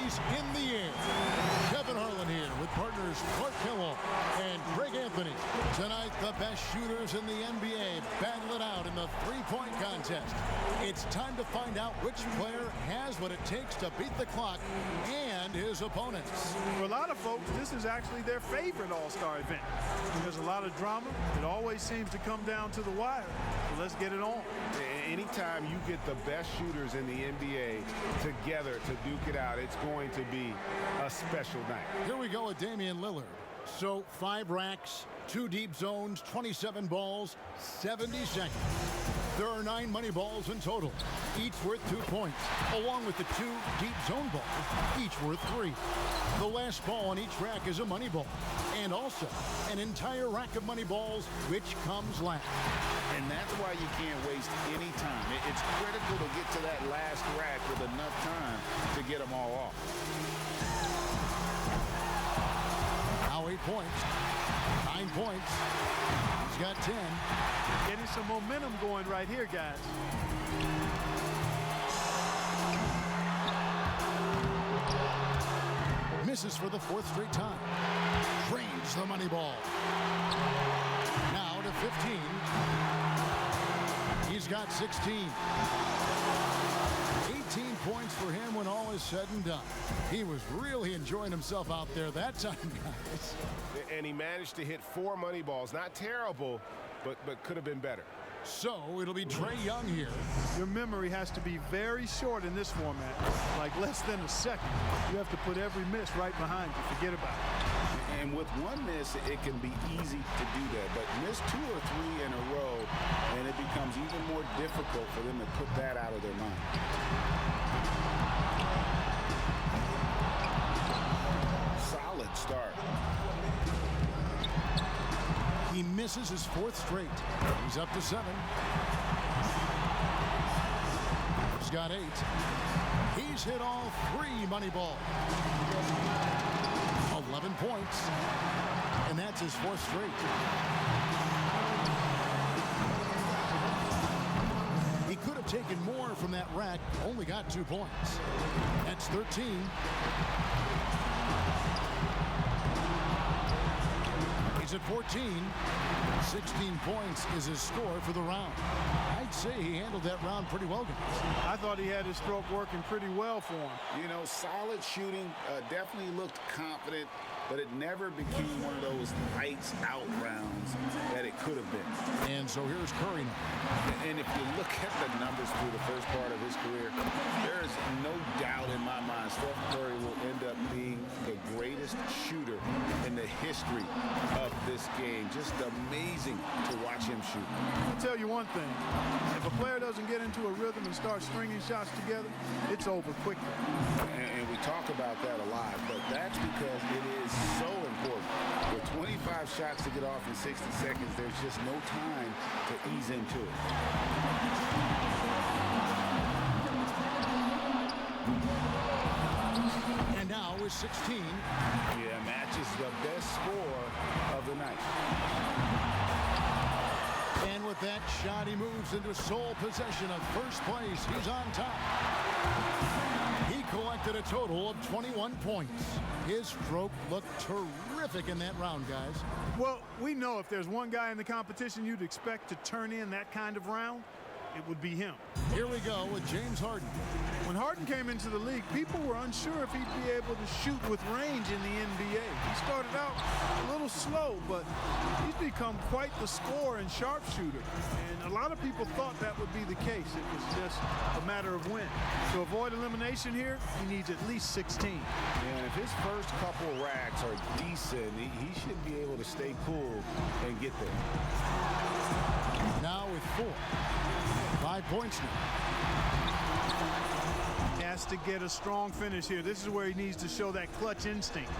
He's in the air. Kevin Harlan here with partners Clark Kellogg and Greg Anthony. Tonight, the best shooters in the NBA battle it out in the three-point contest. It's time to find out which player has what it takes to beat the clock and his opponents. For a lot of folks, this is actually their favorite All-Star event. There's a lot of drama. It always seems to come down to the wire. So let's get it on. Anytime you get the best shooters in the NBA together to duke it out, it's going to be a special night. Here we go with Damian Lillard. So 5 racks, 2 deep zones, 27 balls, 70 seconds. There are 9 money balls in total, each worth 2 points, along with the 2 deep zone balls, each worth 3. The last ball on each rack is a money ball, and also an entire rack of money balls, which comes last. And that's why you can't waste any time. It's critical to get to that last rack with enough time to get them all off. Now 8 points, 9 points. He's got 10. Getting some momentum going right here, guys. Misses for the 4th straight time. Drains the money ball. Now to 15. He's got 16. 18 points for him when all is said and done. He was really enjoying himself out there that time, guys. And he managed to hit 4 money balls. Not terrible, but could have been better. So it'll be Trae Young here. Your memory has to be very short in this format, like less than a second. You have to put every miss right behind you. Forget about it. And with one miss, it can be easy to do that. But miss 2 or 3 in a row, and it becomes even more difficult for them to put that out of their mind. Solid start. He misses his 4th straight. He's up to 7. He's got 8. He's hit all 3 money balls. 11 points. And that's his 4th straight. He could have taken more from that rack. Only got 2 points. That's 13. He's at 14. 16 points is his score for the round. I'd say he handled that round pretty well, guys. I thought he had his stroke working pretty well for him. You know, solid shooting, definitely looked confident, but it never became one of those lights out rounds that it could have been. And so here's Curry now. And if you look at the numbers through the first part of his career, there is no doubt in my mind Steph Curry will end up being the greatest shooter in the history of this game. Just amazing to watch him shoot. I'll tell you one thing. If a player doesn't get into a rhythm and start stringing shots together, it's over quickly. And we talk about that a lot, but that's because it is so important. With 25 shots to get off in 60 seconds, there's just no time to ease into it. And now is 16. Yeah, matches the best score of the night. And with that shot, he moves into sole possession of first place. He's on top. He collected a total of 21 points. His stroke looked terrific in that round, guys. Well, we know if there's one guy in the competition you'd expect to turn in that kind of round, it would be him. Here we go with James Harden. When Harden came into the league, people were unsure if he'd be able to shoot with range in the NBA. He started out a little slow, but he's become quite the scorer and sharpshooter. And a lot of people thought that would be the case. It was just a matter of when. To avoid elimination here, he needs at least 16. And if his first couple racks are decent, he should be able to stay cool and get there. Now with 4. 5 points now. Has to get a strong finish here. This is where he needs to show that clutch instinct.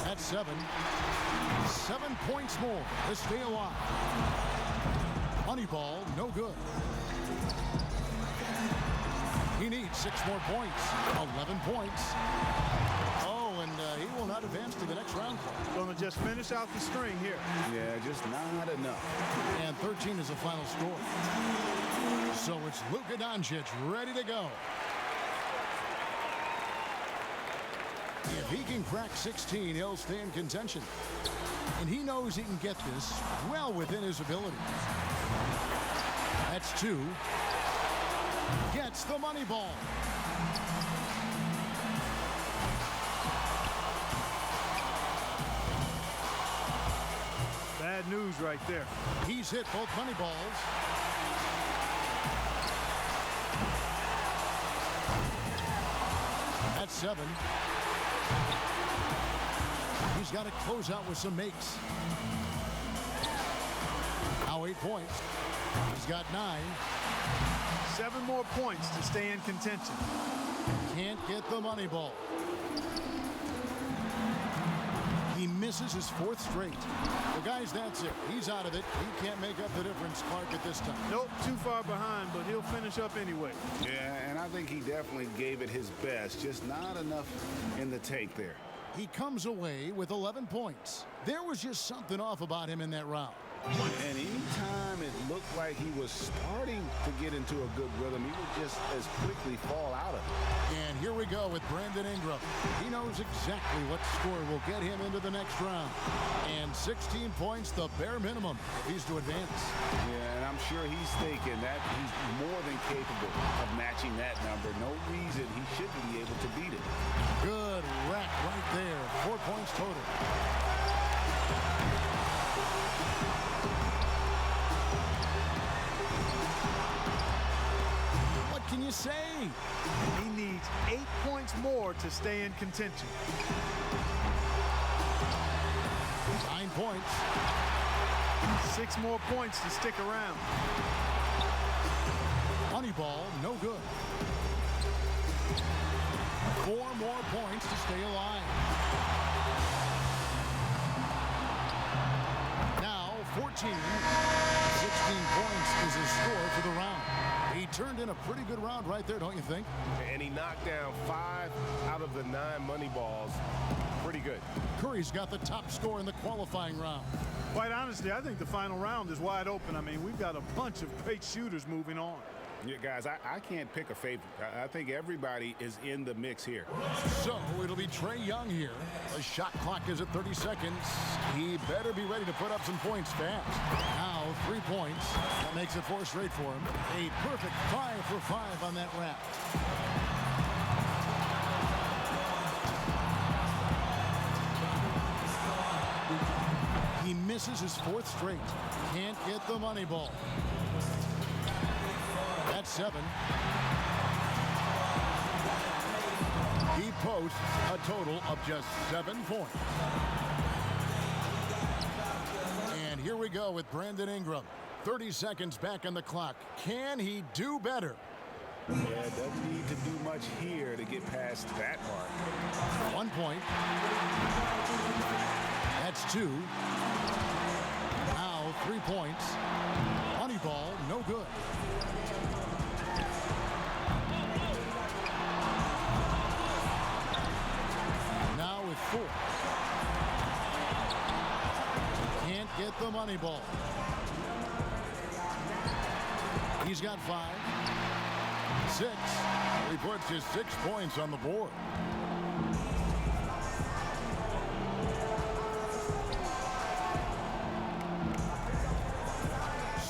That's 7. 7 points more to stay alive. Money ball, no good. He needs 6 more points. 11 points. Oh, and he will not advance to the next round. Going to just finish out the string here. Yeah, just not enough. And 13 is the final score. So it's Luka Doncic ready to go. If he can crack 16, he'll stay in contention. And he knows he can get this well within his ability. That's 2. Gets the money ball. Bad news right there. He's hit both money balls. That's 7. He's got to close out with some makes. Now 8 points. He's got 9. 7 more points to stay in contention. Can't get the money ball. He misses his 4th straight. Well, guys, that's it. He's out of it. He can't make up the difference, Clark, at this time. Nope, too far behind, but he'll finish up anyway. Yeah, and I think he definitely gave it his best, just not enough in the take there. He comes away with 11 points. There was just something off about him in that round. And anytime it looked like he was starting to get into a good rhythm, he would just as quickly fall out of it. And here we go with Brandon Ingram. He knows exactly what score will get him into the next round. And 16 points, the bare minimum, if he's to advance. Yeah, and I'm sure he's thinking that he's more than capable of matching that number. No reason he shouldn't be able to beat it. Good rack right there. 4 points total. What can you say? He needs 8 points more to stay in contention. 9 points. 6 more points to stick around. Money ball, no good. 4 more points to stay alive. Now 14. 16 points is his score for the round. He turned in a pretty good round right there, don't you think? And he knocked down 5 out of the 9 money balls. Pretty good. Curry's got the top score in the qualifying round. Quite honestly, I think the final round is wide open. I mean, we've got a bunch of great shooters moving on. Yeah, guys, I can't pick a favorite. I think everybody is in the mix here. So it'll be Trae Young here. The shot clock is at 30 seconds. He better be ready to put up some points fast. Now 3 points. That makes it 4 straight for him. A perfect 5 for 5 on that wrap. He misses his 4th straight. Can't get the money ball. That's 7. He posts a total of just 7 points. And here we go with Brandon Ingram. 30 seconds back on the clock. Can he do better? Yeah, doesn't need to do much here to get past that mark. 1 point. That's 2. Now 3 points. Money ball, no good. Now with 4. Can't get the money ball. He's got 5. 6. He puts his 6 points on the board.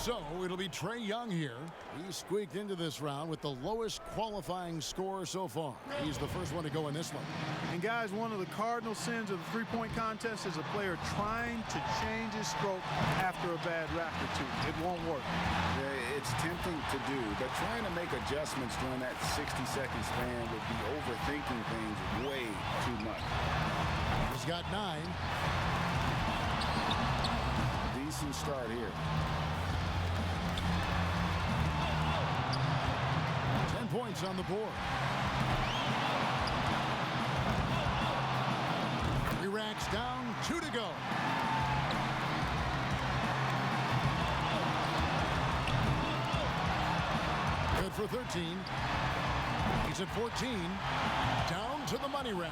So it'll be Trae Young here. He squeaked into this round with the lowest qualifying score so far. He's the first one to go in this one. And guys, one of the cardinal sins of the three-point contest is a player trying to change his stroke after a bad rack or two. It won't work. Yeah, it's tempting to do, but trying to make adjustments during that 60-second span would be overthinking things way too much. He's got 9. Decent start here. 10 points on the board. 3 racks down, 2 to go. Good for 13. He's at 14. Down to the money rack.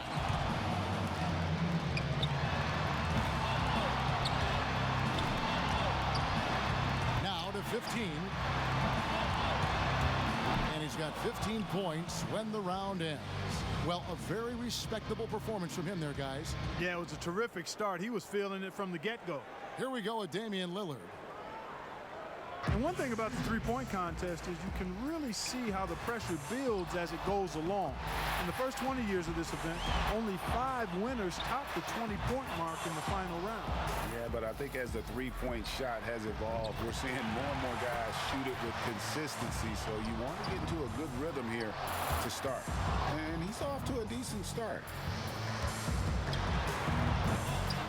Now to 15. And he's got 15 points when the round ends. Well, a very respectable performance from him there, guys. Yeah, it was a terrific start. He was feeling it from the get-go. Here we go with Damian Lillard. And one thing about the three-point contest is you can really see how the pressure builds as it goes along. In the first 20 years of this event, only 5 winners topped the 20-point mark in the final round. Yeah, but I think as the three-point shot has evolved, we're seeing more and more guys shoot it with consistency. So you want to get into a good rhythm here to start. And he's off to a decent start.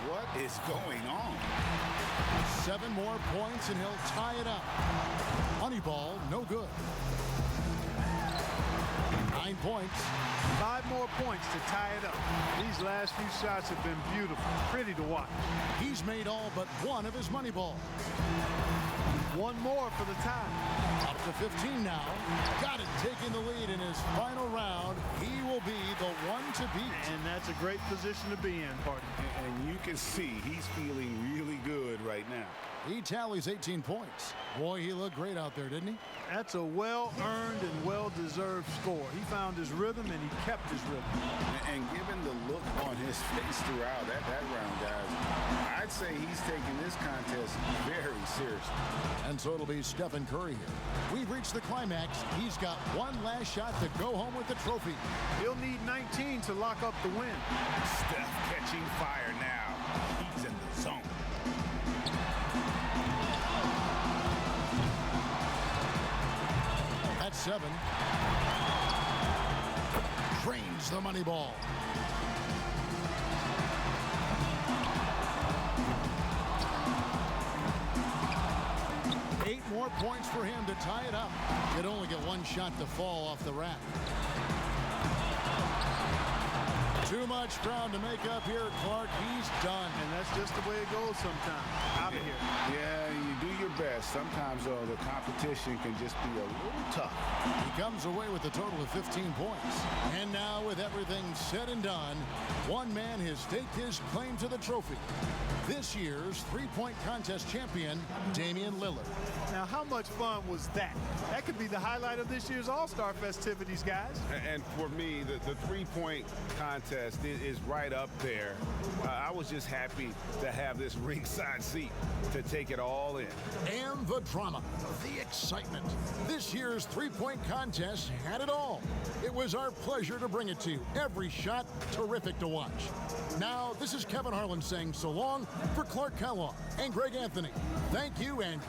What is going on? 7 more points and he'll tie it up. Moneyball, no good. 9 points. 5 more points to tie it up. These last few shots have been beautiful, pretty to watch. He's made all but one of his money balls. 1 more for the tie. Up to 15 now. Got it, taking the lead in his final round. He will be the one to beat. And that's a great position to be in, partner. And you can see he's feeling really good right now. He tallies 18 points. Boy, he looked great out there, didn't he? That's a well-earned and well-deserved score. He found his rhythm, and he kept his rhythm. And given the look on his face throughout that round, guys, I'd say he's taking this contest very seriously. And so it'll be Stephen Curry here. We've reached the climax. He's got one last shot to go home with the trophy. He'll need 19 to lock up the win. Steph catching fire now. He's in the zone. At 7. Drains the money ball. Eight more points for him to tie it up. He'd only get one shot to fall off the rack. Too much ground to make up here, Clark. He's done. And that's just the way it goes sometimes. Out of here. Yeah, you do your best. Sometimes, though, the competition can just be a little tough. He comes away with a total of 15 points. And now, with everything said and done, one man has staked his claim to the trophy. This year's three-point contest champion, Damian Lillard. Now, how much fun was that? That could be the highlight of this year's All-Star festivities, guys. And for me, the three-point contest is right up there. I was just happy to have this ringside seat to take it all in. And the drama, the excitement. This year's three-point contest had it all. It was our pleasure to bring it to you. Every shot, terrific to watch. Now, this is Kevin Harlan saying so long for Clark Kellogg and Greg Anthony. Thank you and